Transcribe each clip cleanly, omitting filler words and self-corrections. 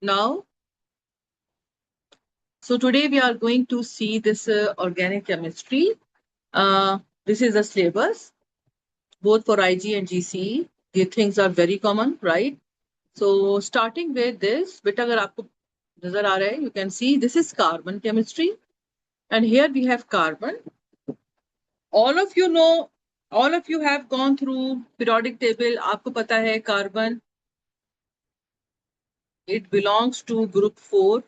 Now, so today we are going to see this organic chemistry. This is the syllabus, both for IG and GCE. These things are very common, right? So starting with this, beta agar aapko nazar aa raha hai, you can see this is carbon chemistry. And here we have carbon. All of you know, all of you have gone through periodic table. Aapko pata hai carbon, it belongs to group 4,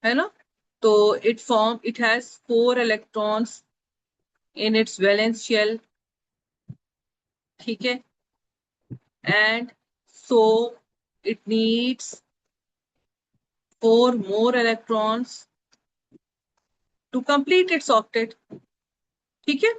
है ना? So it has 4 electrons in its valence shell, ठीक है? And so it needs 4 more electrons to complete its octet, ठीक है?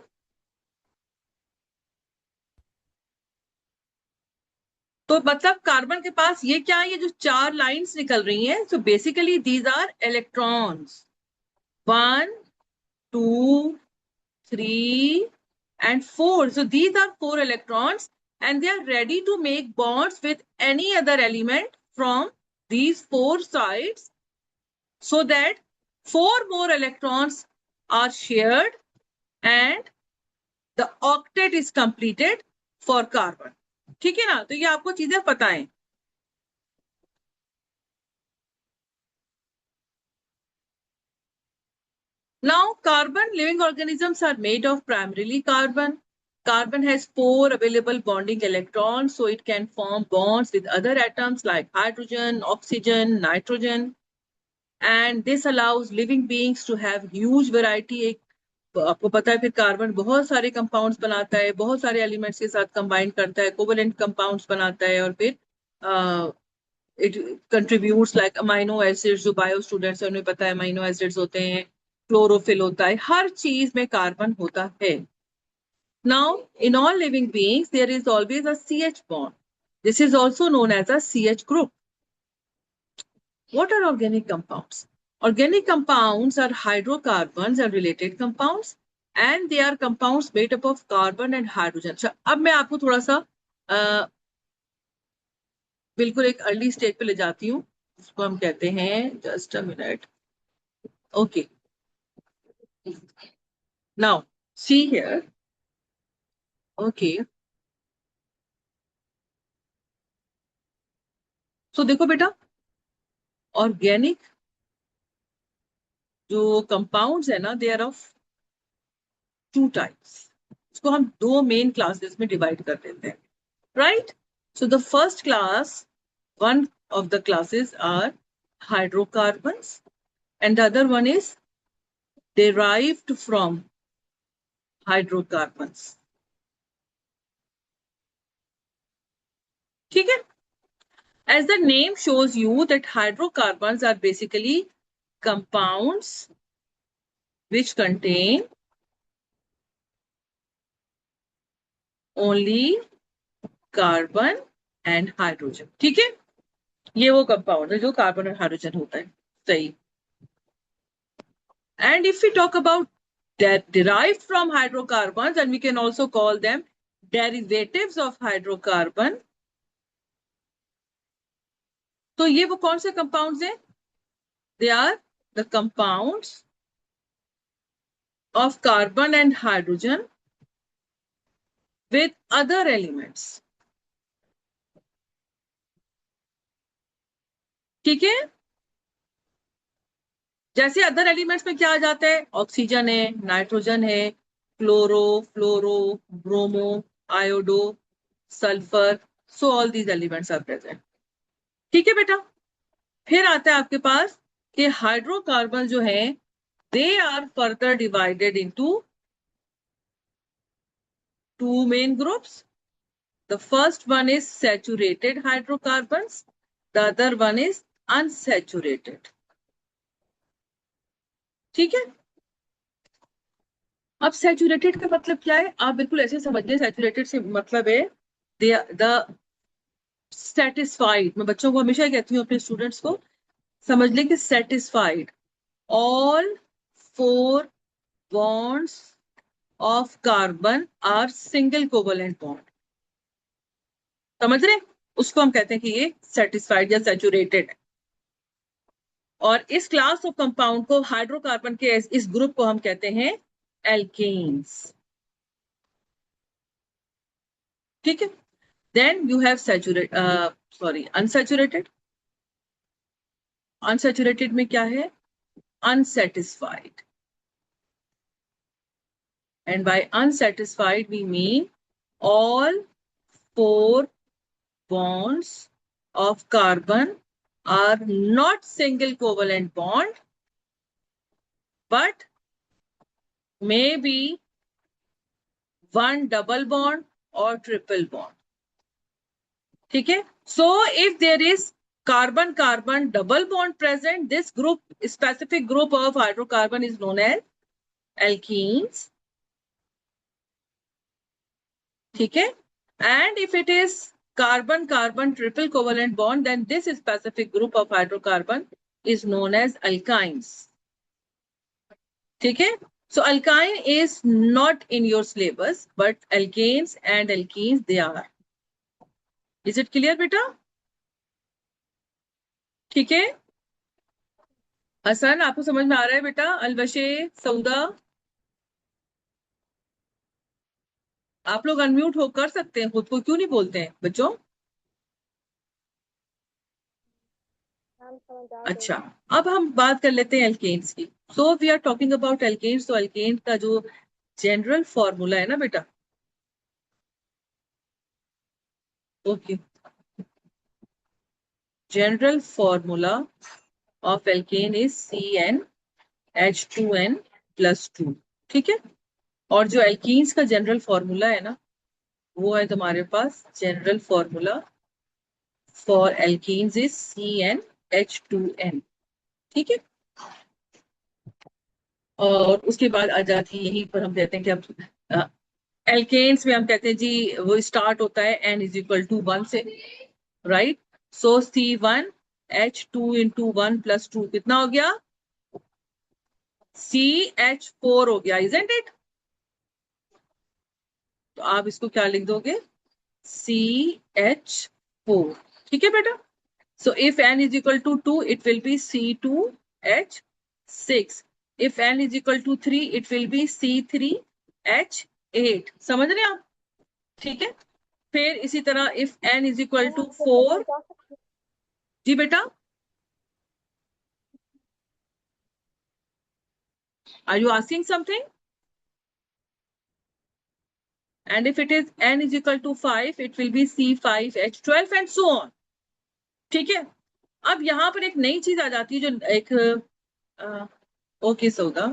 तो मतलब carbon के पास ये क्या है, ये जो 4 लाइंस निकल रही हैं, so basically these are electrons. 1, 2, 3 and 4. So these are 4 electrons and they are ready to make bonds with any other element from these 4 sides so that 4 more electrons are shared and the octet is completed for carbon. ठीक है ना? तो ये आपको चीजें पता है. Now, carbon, living organisms are made of primarily carbon. Carbon has 4 available bonding electrons, so it can form bonds with other atoms like hydrogen, oxygen, nitrogen. And this allows living beings to have huge variety. आपको पता है फिर carbon बहुत सारे compounds बनाता है, बहुत सारे एलिमेंट्स के साथ कंबाइन करता है, कोवेलेंट कंपाउंड्स बनाता है और फिर it contributes like amino acids. जो बायो स्टूडेंट्स हैं उन्हें पता है अमाइनो एसिड्स होते हैं, क्लोरोफिल होता है, हर चीज में कार्बन होता है. Now, in all living beings, there is always a CH bond. This is also known as a CH group. What are organic compounds? Organic compounds are hydrocarbons and related compounds, and they are compounds made up of carbon and hydrogen. So, अब मैं आपको थोड़ा सा बिल्कुल एक early stage पे ले जाती हूँ. उसको हम कहते हैं, just a minute. Okay, now see here. Okay, so देखो बेटा, ऑर्गेनिक जो कंपाउंड्स है ना, दे आर ऑफ 2 टाइप्स. इसको हम 2 मेन क्लासेस में डिवाइड कर देते हैं, right? So the first class, one of the classes are hydrocarbons and the other one is derived from hydrocarbons. ठीक है? As the name shows you that hydrocarbons are basically compounds which contain only carbon and hydrogen. ठीक है? ये वो compound है जो carbon और hydrogen होता है. सही. And if we talk about that derived from hydrocarbons, and we can also call them derivatives of hydrocarbon. तो ये वो कौन से कंपाउंड्स हैं? They are the compounds of carbon and hydrogen with other elements. ठीक है? जैसे अदर एलिमेंट्स में क्या आ जाता है? ऑक्सीजन है, नाइट्रोजन है, chloro, fluoro, bromo, iodo, sulphur. So all these elements are present. ठीक है बेटा? फिर आता है आपके पास कि हाइड्रोकार्बन जो है, they are further divided into 2 main groups. The first one is saturated hydrocarbons, the other one is unsaturated. ठीक है? अब सैचुरेटेड का मतलब क्या है? आप बिल्कुल ऐसे समझिए, सैचुरेटेड से मतलब है द सेटिस्फाइड. मैं बच्चों को हमेशा कहती हूँ, अपने स्टूडेंट्स को समझ ले कि satisfied all 4 bonds of carbon are single covalent bond. समझ रहे? उसको हम कहते हैं कि ये सेटिस्फाइड या सैचुरेटेड है. और इस क्लास ऑफ कंपाउंड को, हाइड्रोकार्बन के इस ग्रुप को हम कहते हैं एल्केन्स। ठीक है, then you have unsaturated. Unsaturated में क्या है? Unsatisfied. And by unsatisfied we mean all four bonds of carbon are not single covalent bond but may be one double bond or triple bond. ठीक है, so if there is carbon carbon double bond present, this group, specific group of hydrocarbon is known as alkenes. ठीक है, and if it is carbon carbon triple covalent bond, then this specific group of hydrocarbon is known as alkynes. ठीक है, so alkyne is not in your syllabus but alkanes and alkenes they are. Is it clear बेटा? ठीक है, हसन आपको समझ में आ रहा है बेटा? अलबशे, सऊदा, आप लोग अनम्यूट हो कर सकते हैं, खुद को क्यों नहीं बोलते हैं बच्चों? अच्छा, अब हम बात कर लेते हैं एल्केन्स की। So we are talking about alkanes. तो एल्केन का जो जनरल फॉर्मूला है ना बेटा, okay, general formula of alkane is CnH2n+2। ठीक है, और जो एल्कीन्स का जनरल फॉर्मूला है ना, वो है तुम्हारे पास general formula for alkenes is CnH2n। ठीक है, और उसके बाद आ जाती है, यहीं पर हम कहते हैं कि अब एल्केन्स में हम कहते हैं जी वो स्टार्ट होता है n=1 से, राइट? सो C1H2 × 1 + 2 कितना हो गया? CH4 हो गया, इजंट इट? तो आप इसको क्या लिख दोगे? CH4। ठीक है बेटा, so if n=2 it will be C2H6, if n=3 it will be C3H8। समझ रहे हैं आप? ठीक है, फिर इसी तरह if n=4, जी बेटा, are you asking something? And if it is n=5 it will be C5H12 and so on। ठीक है, अब यहां पर एक नई चीज आ जाती है जो एक ओके सौदा,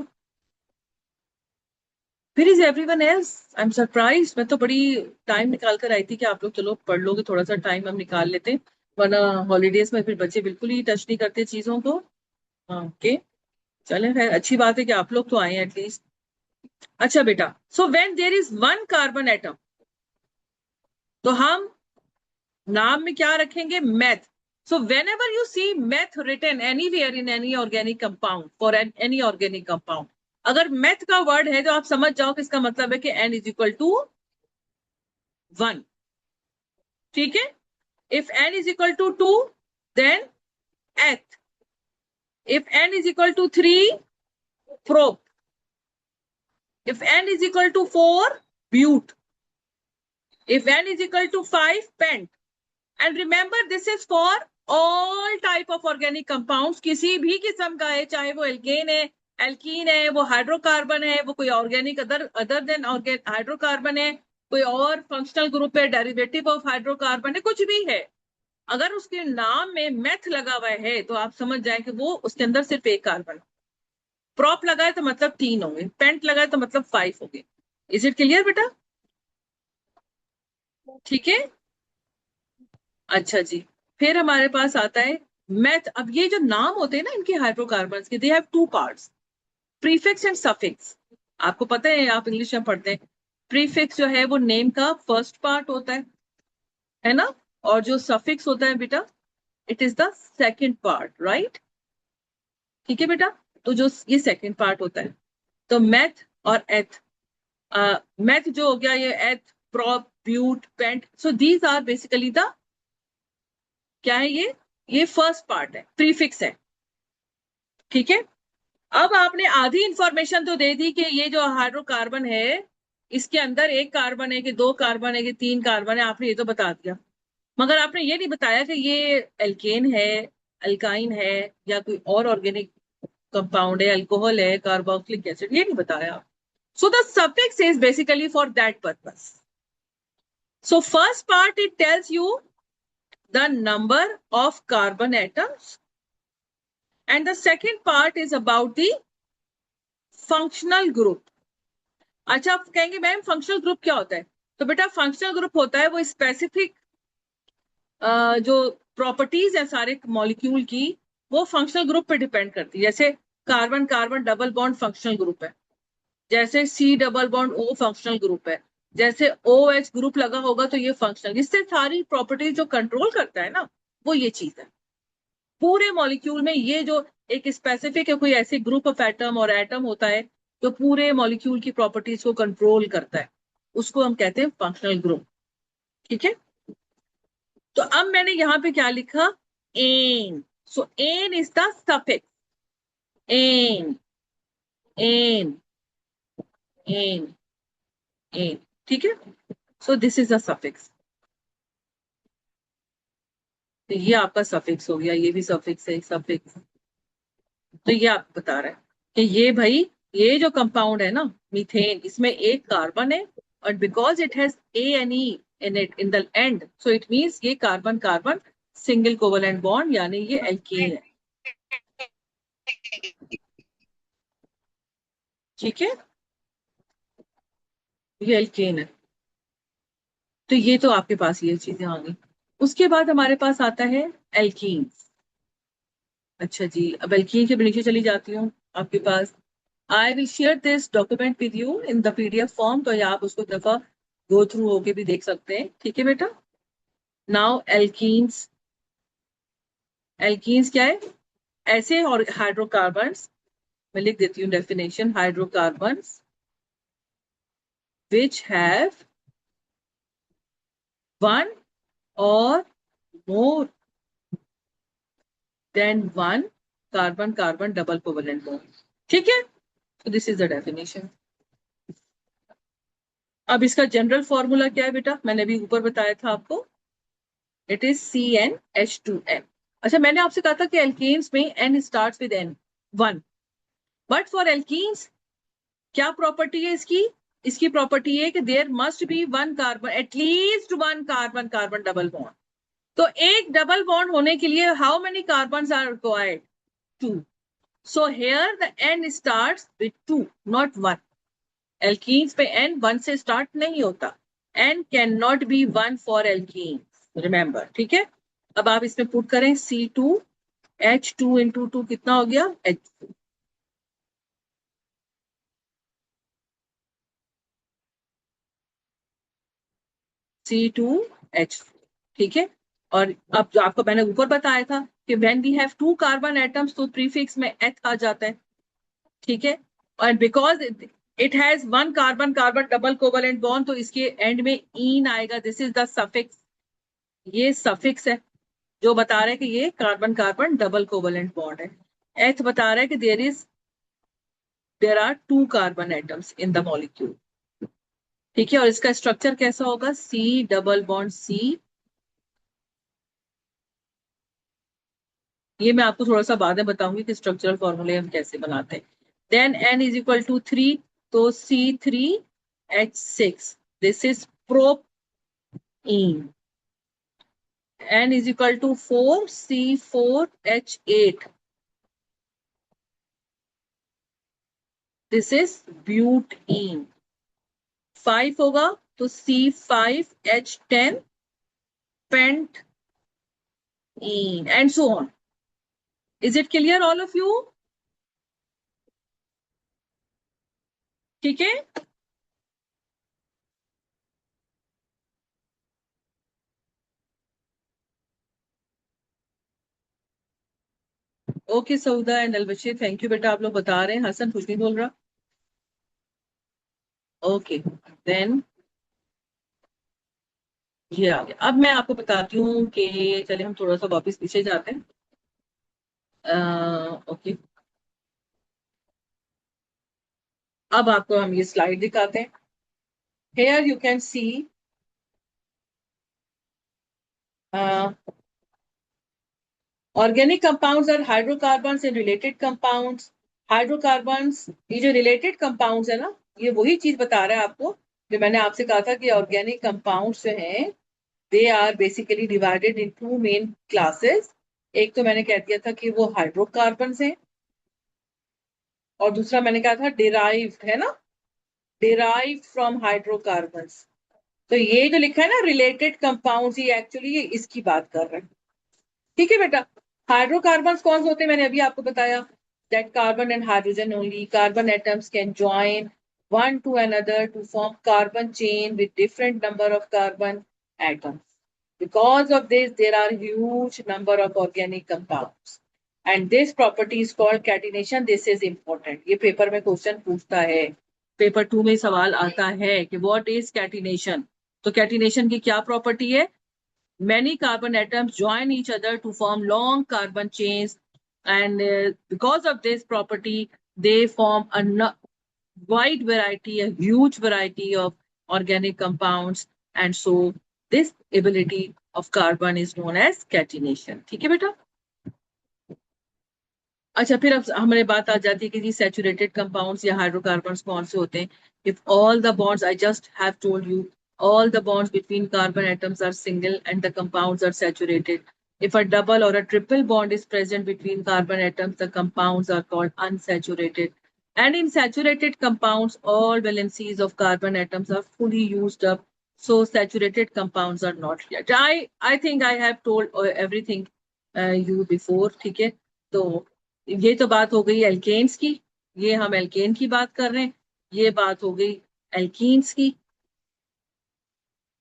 फिर is everyone else? I am surprised. मैं तो बड़ी टाइम निकाल कर आई थी कि आप लोग चलो पढ़ लोगे, थोड़ा सा टाइम हम निकाल लेते हैं, वरना हॉलीडेज में फिर बच्चे बिल्कुल ही टच नहीं करते चीजों को। ओके, चलें, खैर अच्छी बात है कि आप लोग तो आए एटलीस्ट। अच्छा बेटा, so when there is one carbon atom, तो हम नाम में क्या रखेंगे? Meth. So whenever you see meth written anywhere in any organic compound, for any organic compound, अगर मेथ का वर्ड है तो आप समझ जाओ कि इसका मतलब है कि n=1। ठीक है, if n=2 then eth, if n=3 prop, if n=4 bute, if n=5 pent। and remember this is for all type of organic compounds, किसी भी किस्म का है, चाहे वो एल्केन है, एल्कीन है, वो हाइड्रोकार्बन है, वो कोई ऑर्गेनिक अदर देन हाइड्रोकार्बन है, कोई और फंक्शनल ग्रुप है, डेरिवेटिव ऑफ हाइड्रोकार्बन है, कुछ भी है, अगर उसके नाम में मेथ लगा हुआ है तो आप समझ जाए कि वो उसके अंदर सिर्फ एक कार्बन। प्रॉप लगाए तो मतलब 3 होंगे, पेंट लगाए तो मतलब 5 होंगे। इज इट क्लियर बेटा? ठीक है, अच्छा जी, फिर हमारे पास आता है मेथ। अब ये जो नाम होते हैं ना इनके हाइड्रोकार्बन्स के, they have 2 parts, prefix and suffix. आपको पता है, आप इंग्लिश में पढ़ते हैं, प्रीफिक्स जो है वो नेम का फर्स्ट पार्ट होता है ना, और जो सफिक्स होता है बेटा, it is the second part, right? ठीक है बेटा, तो जो ये सेकेंड पार्ट होता है, तो मेथ और एथ, मेथ जो हो गया ये eth, prop, but, pent, so these are basically the, क्या है ये फर्स्ट पार्ट है, प्रीफिक्स है। ठीक है, अब आपने आधी इंफॉर्मेशन तो दे दी कि ये जो हाइड्रोकार्बन है इसके अंदर एक कार्बन है कि दो कार्बन है कि तीन कार्बन है, आपने ये तो बता दिया, मगर आपने ये नहीं बताया कि ये एल्केन है, अल्काइन है, या कोई और ऑर्गेनिक कंपाउंड है, अल्कोहल है, कार्बोक्सिलिक एसिड, ये नहीं बताया। So the suffix is basically for that purpose. So first part it tells you the number of carbon atoms, and the second part is about the functional group. अच्छा, आप कहेंगे ma'am functional group क्या होता है? तो बेटा functional group होता है वो स्पेसिफिक जो प्रॉपर्टीज है सारे मॉलिक्यूल की, वो फंक्शनल ग्रुप पे डिपेंड करती है. जैसे carbon carbon double bond functional group है, जैसे C double bond O functional group है, जैसे ओ एच ग्रुप लगा होगा तो ये फंक्शनल, इससे सारी प्रॉपर्टीज जो कंट्रोल करता है ना, वो ये चीज है. पूरे मॉलिक्यूल में ये जो एक स्पेसिफिक है कोई ऐसे ग्रुप ऑफ एटम और एटम होता है जो पूरे मॉलिक्यूल की प्रॉपर्टीज को कंट्रोल करता है, उसको हम कहते हैं फंक्शनल ग्रुप. ठीक है, तो अब मैंने यहां पे क्या लिखा? Ane. So ane is the suffix. Ane, ane, ane, ane. ठीक है, so this is the suffix. तो ये आपका सफिक्स हो गया, ये भी सफिक्स है, सफिक्स. तो ये आप बता रहे हैं कि ये भाई ये जो कंपाउंड है ना मीथेन, इसमें एक कार्बन है, और because it has E N E in it in the end, so it means ये carbon carbon single covalent bond, यानी ये एल्केन है. ठीक है, ये एल्केन है. तो ये तो आपके पास ये चीजें आ गई. उसके बाद हमारे पास आता है एल्कीन. अच्छा जी, अब एल्कीन के नीचे चली जाती हूँ आपके पास. I will share this document with you in the PDF form, तो या आप उसको दफा गो थ्रू होके भी देख सकते हैं. ठीक है बेटा. Now alkenes. एल्कीन्स क्या है? ऐसे और हाइड्रोकार्बन्स, मैं लिख देती हूँ definition. Hydrocarbons which have one or more than one carbon carbon double covalent bond. ठीक है, तो दिस इज द डेफिनेशन. अब इसका जनरल फॉर्मूला क्या है बेटा? मैंने अभी ऊपर बताया था आपको. It is CnH2n. अच्छा, मैंने आपसे कहा था कि एल्केन्स में n starts with n, 1. But for alkenes क्या प्रॉपर्टी है इसकी? इसकी प्रॉपर्टी है कि there must be one carbon, at least one carbon carbon double bond. तो एक डबल बॉन्ड होने के लिए how many carbon are required? 2. So here the n starts with 2, not 1. Alkenes पे n 1 से स्टार्ट नहीं होता. n can not be 1 for alkenes, remember. ठीक है, अब आप इसमें पुट करें C2H2 इंटू 2 कितना हो गया? H2. C2H4. ठीक है, और अब जो आपको मैंने ऊपर बताया था कि when we have two carbon atoms तो प्रीफिक्स में एथ आ जाता है. ठीक है, और because it has one carbon carbon double covalent bond, तो इसके एंड में ईन आएगा. This is the suffix. ये सफिक्स है जो बता रहा है कि ये carbon carbon double covalent bond है. एथ बता रहा है कि there are two carbon atoms in the molecule. ठीक है, और इसका स्ट्रक्चर कैसा होगा? C double bond C. ये मैं आपको थोड़ा सा बाद में बताऊंगी कि स्ट्रक्चरल फॉर्मूले हम कैसे बनाते हैं. Then n is equal to 3, तो C3H6. This is propene. n is equal to 4, C4H8. This is butene. 5 होगा तो C5H10, pentene, and so on. Is it clear all of you? ठीक है, okay Sauda and Albashir, thank you बेटा, आप लोग बता रहे हैं. हसन कुछ नहीं बोल रहा. ओके, देन ये आ गया. अब मैं आपको बताती हूँ कि चले हम थोड़ा सा वापस पीछे जाते हैं. ओके, अब आपको हम ये स्लाइड दिखाते हैं. Here you can see organic compounds are hydrocarbons and related compounds. Hydrocarbons, ये जो related compounds है ना, ये वही चीज बता रहा है आपको जो मैंने आपसे कहा था कि organic compounds जो हैं they are basically divided in two main classes. एक तो मैंने कह दिया था कि वो हाइड्रोकार्बन्स हैं और दूसरा मैंने कहा था derived है ना, derived from hydrocarbons. तो ये जो लिखा है ना रिलेटेड कंपाउंड्स, ये एक्चुअली ये इसकी बात कर रहे हैं. ठीक है बेटा. हाइड्रोकार्बन्स कौन से होते हैं मैंने अभी आपको बताया. That carbon and hydrogen only. Carbon atoms can join one to another to form carbon chain with different number of carbon atoms. Because of this, there are huge number of organic compounds. And this property is called catenation. This is important. ये paper में question पूछता है. Paper 2 में सवाल आता है कि what is catenation. तो catenation की क्या प्रॉपर्टी है. Many carbon atoms join each other to form long carbon chains, and because of this property, they form a wide variety, a huge variety of organic compounds, and so this ability of carbon is known as catenation. ठीक है बेटा. अच्छा, फिर अब हमारे बात आ जाती है कि जी सैचुरेटेड कंपाउंड्स या हाइड्रोकार्बन्स कौन से होते हैं. If all the bonds I just have told you, all the bonds between carbon atoms are single and the compounds are saturated. If a double or a triple bond is present between carbon atoms, the compounds are called unsaturated. And in saturated compounds, all valencies of carbon atoms are fully used up. So saturated compounds are not yet. I think I have told everything you before. ठीक है. तो ये तो बात हो गई alkanes की. ये हम एल्केन की बात कर रहे हैं. ये बात हो गई एल्कीन्स की.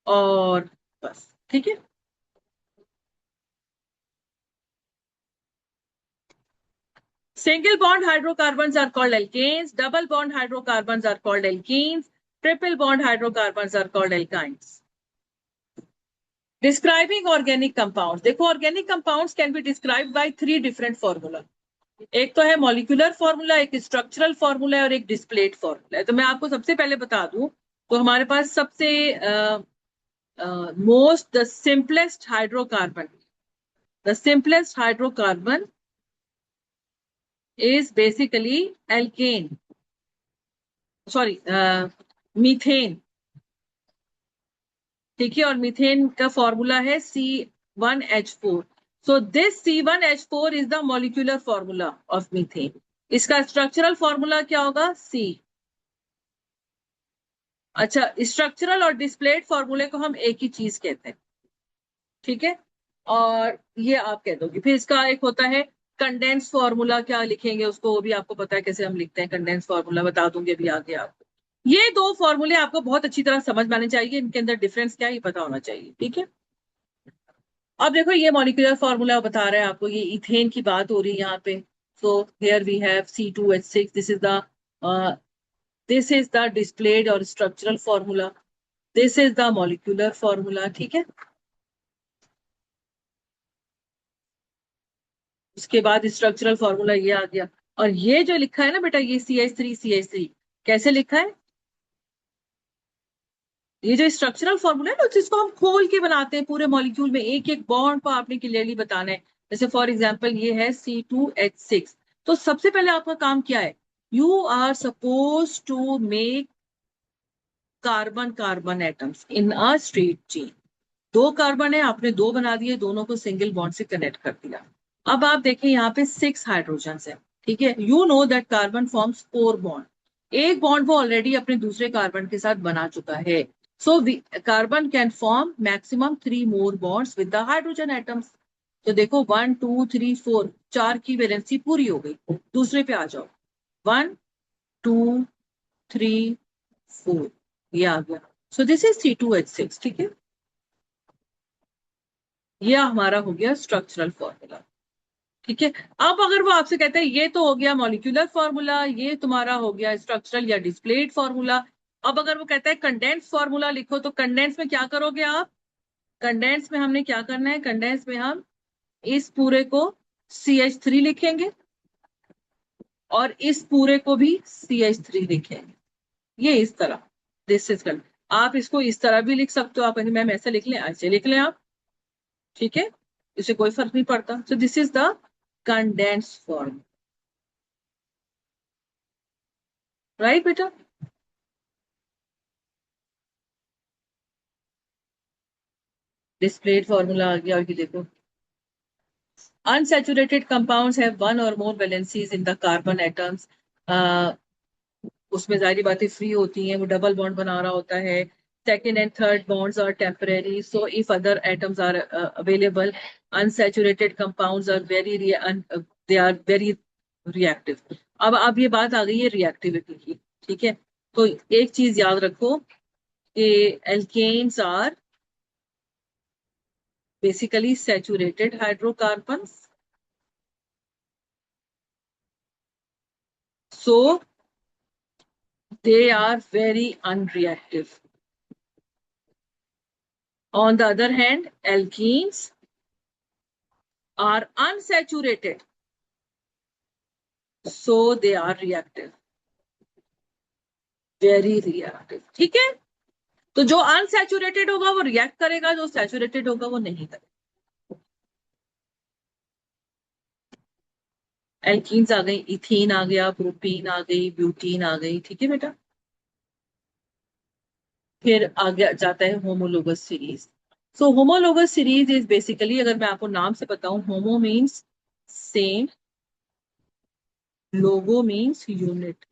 और बस. ठीक है. Single bond hydrocarbons are called alkanes. Double bond hydrocarbons are called alkenes. Triple bond hydrocarbons are called alkynes. Describing organic compounds. देखो organic compounds can be described by 3 different formula. एक तो है मॉलिक्यूलर फॉर्मूला, एक structural formula है और एक displayed formula है. तो मैं आपको सबसे पहले बता दूं तो हमारे पास सबसे most the simplest hydrocarbon is basically alkane. Sorry, methane. ठीक है. और मीथेन का फॉर्मूला है C1H4. So this C1H4 is the molecular formula of methane. इसका स्ट्रक्चरल फॉर्मूला क्या होगा. C. अच्छा, स्ट्रक्चरल और डिस्प्लेड फॉर्मूले को हम एक ही चीज कहते हैं. ठीक है. और ये आप कह दोगे. फिर इसका एक होता है कंडेंस फॉर्मूला. क्या लिखेंगे उसको वो भी आपको पता है कैसे हम लिखते हैं. कंडेंस फॉर्मूला बता दूंगी अभी आगे आपको. ये 2 फॉर्मूले आपको बहुत अच्छी तरह समझ में आने चाहिए. इनके अंदर डिफरेंस क्या है ये पता होना चाहिए. ठीक है. अब देखो ये मॉलिक्यूलर फॉर्मूला बता रहा है आपको. ये इथेन की बात हो रही है यहाँ पे. So here we have C2H6. This is the displayed or structural formula. This is the molecular formula. ठीक है. उसके बाद स्ट्रक्चरल फॉर्मूला ये आ गया. और ये जो लिखा है ना बेटा, ये CH3 कैसे लिखा है. ये जो स्ट्रक्चरल फॉर्मूला है ना जिसको हम खोल के बनाते हैं पूरे मॉलिक्यूल में, एक एक बॉन्ड को आपने क्लियरली बताना है. जैसे फॉर एग्जांपल ये है C2H6. तो सबसे पहले आपका काम क्या है. You are suppose to make carbon carbon atoms in a straight chain. 2 carbon है, आपने 2 बना दिए, दोनों को सिंगल बॉन्ड से कनेक्ट कर दिया. अब आप देखिए यहाँ पे 6 हाइड्रोजन है. ठीक है. You know that carbon forms 4 bond. एक बॉन्ड वो ऑलरेडी अपने दूसरे कार्बन के साथ बना चुका है. So the carbon can form maximum 3 more bonds with the hydrogen atoms. तो देखो 1 2 3 4 4 की वैलेंसी पूरी हो गई. दूसरे पे आ जाओ. 1 2 3 4 ये आ गया. So this is C2H6. ठीक है. ये हमारा हो गया स्ट्रक्चरल फॉर्मूला. ठीक है. अब अगर वो आपसे कहते हैं ये तो हो गया मॉलिक्यूलर फॉर्मूला, ये तुम्हारा हो गया स्ट्रक्चरल या डिस्प्लेड फॉर्मूला. अब अगर वो कहता है कंडेंस फॉर्मूला लिखो, तो कंडेंस में क्या करोगे आप. कंडेंस में हमने क्या करना है. कंडेंस में हम इस पूरे को CH3 लिखेंगे और इस पूरे को भी CH3 लिखेंगे. ये इस तरह, दिस इज कंडेंस। आप इसको इस तरह भी लिख सकते हो, आप कहेंगे मैम ऐसे लिख लें, ऐसे लिख लें आप, ठीक है, इससे कोई फर्क नहीं पड़ता। सो this is the condense form, right बेटा। डिस्प्लेड फॉर्मूला आ गया, और ये देखो, unsaturated compounds have one or more valencies in the carbon atoms. उसमें जारी बातें फ्री होती हैं, वो डबल बॉन्ड बना रहा होता है। Second and third bonds are temporary, so if other atoms are available, unsaturated compounds are very, they are very reactive. अब ये बात आ गई है रिएक्टिविटी की, ठीक है। तो एक चीज याद रखो कि alkanes are basically saturated hydrocarbons, so they are very unreactive. On the other hand, alkenes are unsaturated, so they are reactive, very reactive. ठीक है, तो जो अनसैचुरेटेड होगा वो रिएक्ट करेगा, जो सैचुरेटेड होगा वो नहीं करेगा। एल्कीन्स आ गई, इथीन आ गया, प्रोपीन आ गई, ब्यूटीन आ गई, ठीक है बेटा। फिर आगे जाता है homologous series. So homologous series is basically, अगर मैं आपको नाम से बताऊं, होमो मीन्स सेम, लोगो मीन्स यूनिट,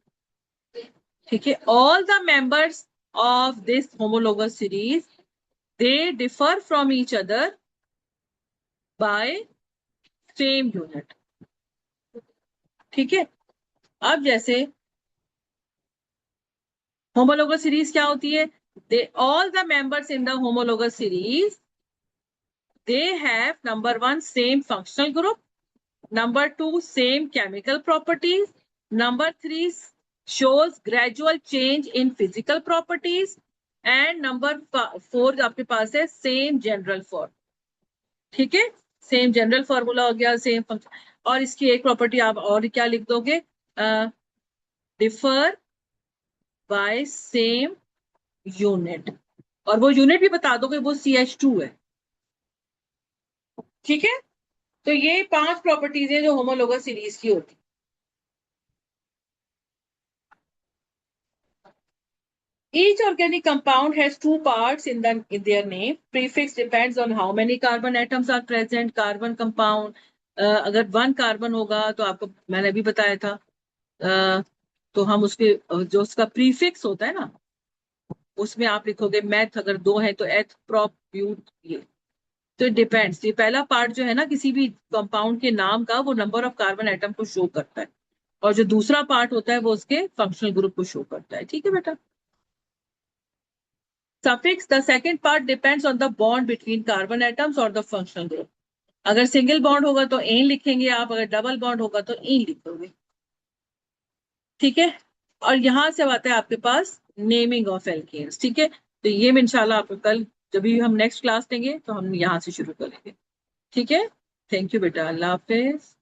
ठीक है। All the members of this homologous series, they differ from each other by same unit, ठीक है। अब जैसे होमोलोगस सीरीज क्या होती है, they all the members in the homologous series, they have number one same functional group, number two same chemical properties, number three shows gradual change in physical properties, and number four आपके पास है same general form, ठीक है। Same general formula हो गया, same function. और इसकी एक property आप और क्या लिख दोगे, डिफर बाय सेम यूनिट, और वो यूनिट भी बता दोगे, वो CH2 है, ठीक है। तो ये 5 प्रॉपर्टीज हैं जो होमोलोगस सीरीज की होती है। Each organic compound has two parts in their name. Prefix depends on how many carbon atoms are present. Carbon compound, अगर 1 कार्बन होगा तो आपको मैंने अभी बताया था, तो हम उसके जो उसका प्रीफिक्स होता है ना, उसमें आप लिखोगे मैथ, अगर 2 है तो एथ, प्रोप, ब्यूट, ये। तो इट डिपेंड्स, ये पहला पार्ट जो है ना किसी भी कंपाउंड के नाम का, वो नंबर ऑफ कार्बन एटम को शो करता है, और जो दूसरा पार्ट होता है वो उसके फंक्शनल ग्रुप को शो करता है, ठीक है बेटा। Suffix, the second part depends on the bond between carbon atoms or the functional group. अगर सिंगल बॉन्ड होगा तो एन लिखेंगे आप, अगर डबल बॉन्ड होगा तो इन लिखोगे, ठीक है। और यहां से आता है आपके पास नेमिंग ऑफ एल्केन्स, ठीक है। तो ये में इंशाल्लाह आपको कल जब भी हम नेक्स्ट क्लास लेंगे तो हम यहाँ से शुरू करेंगे, ठीक है। थैंक यू बेटा, अल्लाह हाफिज।